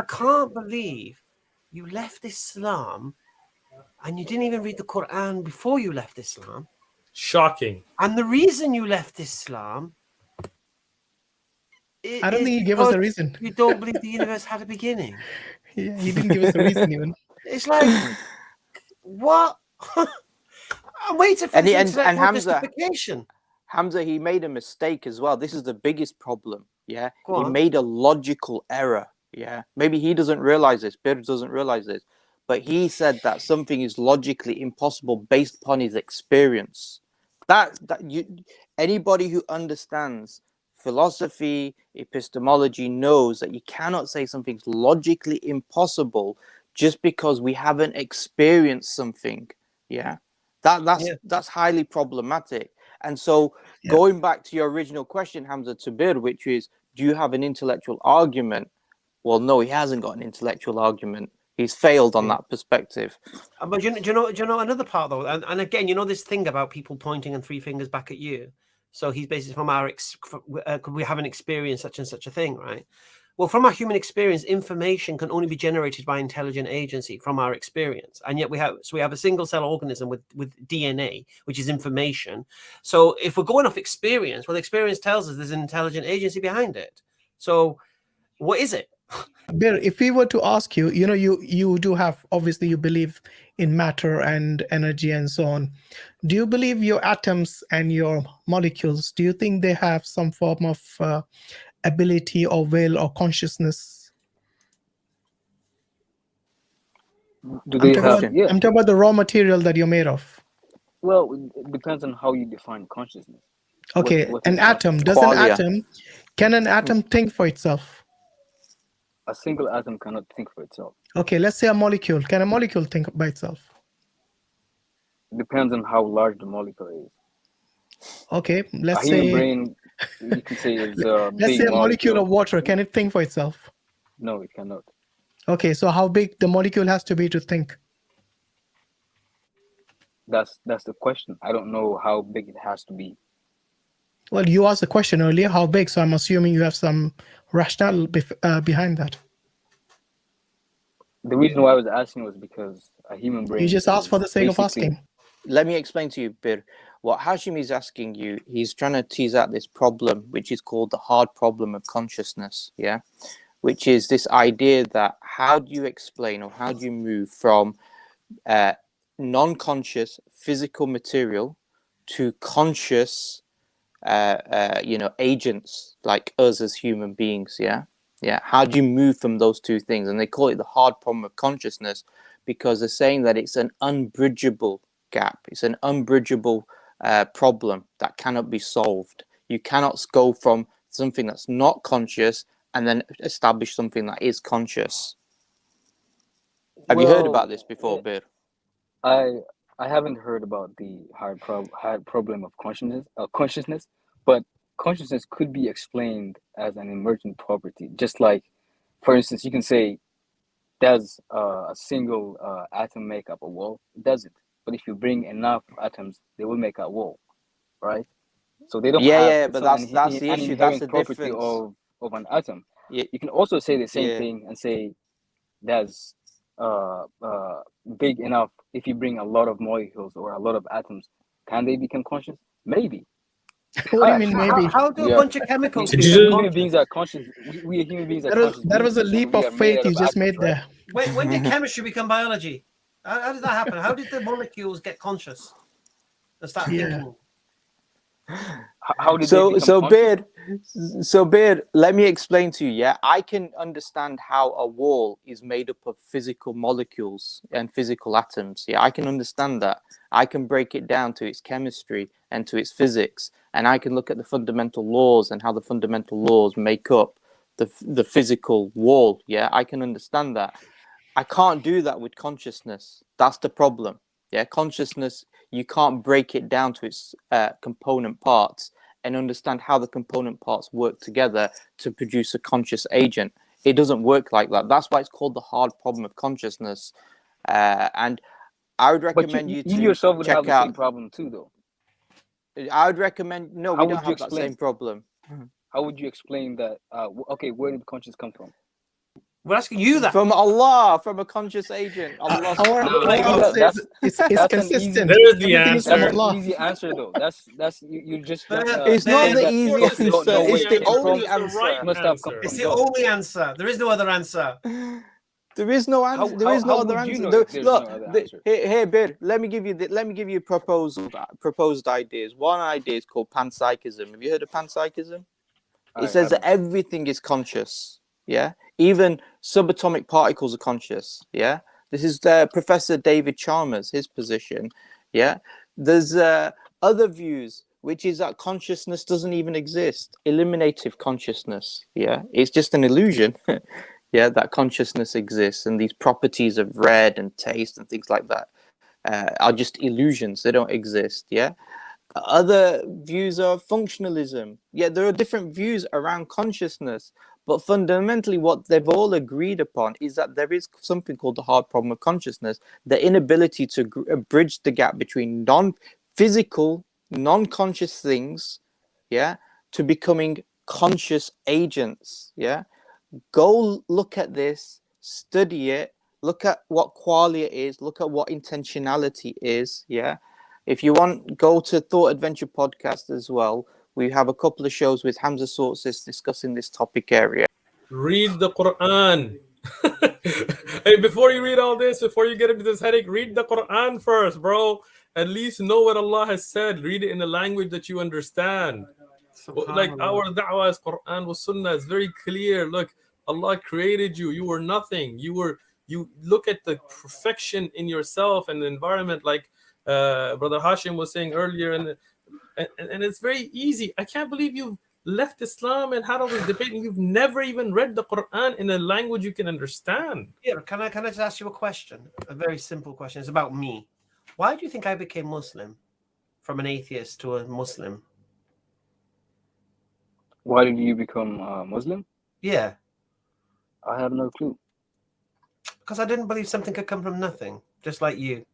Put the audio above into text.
can't believe you left Islam and you didn't even read the Quran before you left Islam. Shocking. And the reason you left Islam I don't is think he gave us because a reason. you don't believe the universe had a beginning. Yeah, he didn't give us a reason even. It's like, what? I'm waiting for this intellectual Hamza, justification. Hamza, he made a mistake as well. This is the biggest problem. Yeah, Go he on. made a logical error. Yeah, maybe he doesn't realize this. Bir doesn't realize this, but he said that something is logically impossible based upon his experience. Anybody who understands philosophy, epistemology knows that you cannot say something's logically impossible just because we haven't experienced something. Yeah, that's highly problematic. And so going back to your original question, Hamza, to Bir, which is, do you have an intellectual argument? Well, no, he hasn't got an intellectual argument. He's failed on that perspective. But do you know another part though? And again, you know this thing about people pointing and three fingers back at you. So he's basically from our we haven't experienced such and such a thing, right? Well, from our human experience, information can only be generated by intelligent agency from our experience, and yet we have a single cell organism with DNA, which is information. So if we're going off experience, well, experience tells us there's an intelligent agency behind it. So what is it? Bir, if we were to ask you, you do have, obviously you believe in matter and energy and so on. Do you believe your atoms and your molecules, do you think they have some form of ability or will or consciousness? Do they have? Yeah. I'm talking about the raw material that you're made of. Well, it depends on how you define consciousness. Okay, What an is atom. Can an atom think for itself? A single atom cannot think for itself. Okay, let's say a molecule. Can a molecule think by itself? It depends on how large the molecule is. Okay, let's a say human brain, you can say is let's say a molecule of water. Can it think for itself? No, it cannot. Okay, so how big the molecule has to be to think? That's the question. I don't know how big it has to be. Well, you asked the question earlier, how big? So I'm assuming you have some rationale behind that. The reason why I was asking was because a human brain. You just asked for the sake of asking. Let me explain to you, Bir. What Hashim is asking you, he's trying to tease out this problem, which is called the hard problem of consciousness, yeah? Which is this idea that how do you explain or how do you move from non-conscious physical material to conscious agents like us as human beings, yeah? How do you move from those two things? And they call it the hard problem of consciousness because they're saying that it's an unbridgeable gap. It's an unbridgeable problem that cannot be solved. You cannot go from something that's not conscious and then establish something that is conscious. Have you heard about this before, Bir? I haven't heard about the hard problem of consciousness, but consciousness could be explained as an emergent property. Just like, for instance, you can say, does a single atom make up a wall? It doesn't. But if you bring enough atoms, they will make a wall, right? So they don't have but that's the issue. That's the property difference of an atom. Yeah. You can also say the same thing and say, does big enough, if you bring a lot of molecules or a lot of atoms, can they become conscious? Maybe. What do you mean maybe? How do a bunch of chemicals human beings are conscious? We human beings are conscious. That was a leap of faith you just made there. When did chemistry become biology? How did that happen? How did the molecules get conscious and start thinking? How did they become conscious? So Bir, let me explain to you. Yeah, I can understand how a wall is made up of physical molecules and physical atoms. Yeah, I can understand that. I can break it down to its chemistry and to its physics, and I can look at the fundamental laws and how the fundamental laws make up the physical wall. Yeah, I can understand that. I can't do that with consciousness. That's the problem. Yeah, consciousness, you can't break it down to its component parts and understand how the component parts work together to produce a conscious agent. It doesn't work like that. That's why it's called the hard problem of consciousness. And I would recommend you to yourself would check have the out. same problem too, though. I would recommend. No, we don't have that same problem. How would you explain that? Okay, where did conscious come from? We're asking you that. From Allah, from a conscious agent. Allah. Our No, Allah that's- says it's that's an consistent. easy- There is the Everything is answer. from That's Allah. an easy answer though. That's you just It's not saying the that easy people answer. don't know where It's it the came from. only It's the answer. right Must have come answer. It's from the God. only answer. There is no other answer. There is no answer. There is no how other would you answer. know There- if there's no look, other the- answer? here, Bir, let me give you proposed ideas. One idea is called panpsychism. Have you heard of panpsychism? It says that everything is conscious. Yeah, even subatomic particles are conscious. Yeah, this is Professor David Chalmers, his position. Yeah, there's other views, which is that consciousness doesn't even exist. Eliminative consciousness. Yeah, it's just an illusion. Yeah, that consciousness exists, and these properties of red and taste and things like that are just illusions. They don't exist. Yeah. Other views are functionalism. Yeah, there are different views around consciousness, but fundamentally, what they've all agreed upon is that there is something called the hard problem of consciousness, the inability to bridge the gap between non-physical, non-conscious things, yeah, to becoming conscious agents. Yeah. Go look at this, study it, look at what qualia is, look at what intentionality is. Yeah. If you want, go to Thought Adventure Podcast as well. We have a couple of shows with Hamza Sources discussing this topic area. Read the Quran. Hey, before you read all this, before you get into this headache, read the Quran first, bro. At least know what Allah has said. Read it in a language that you understand. Like our da'wah is Quran was Sunnah. It's very clear. Look, Allah created you. You were nothing. You look at the perfection in yourself and the environment, like Brother Hashim was saying earlier, and it's very easy. I can't believe you've left Islam and had all this debate, and you've never even read the Quran in a language you can understand. Yeah, can I just ask you a question? A very simple question. It's about me. Why do you think I became Muslim from an atheist to a Muslim? Why did you become Muslim? Yeah, I have no clue. because I didn't believe something could come from nothing, just like you.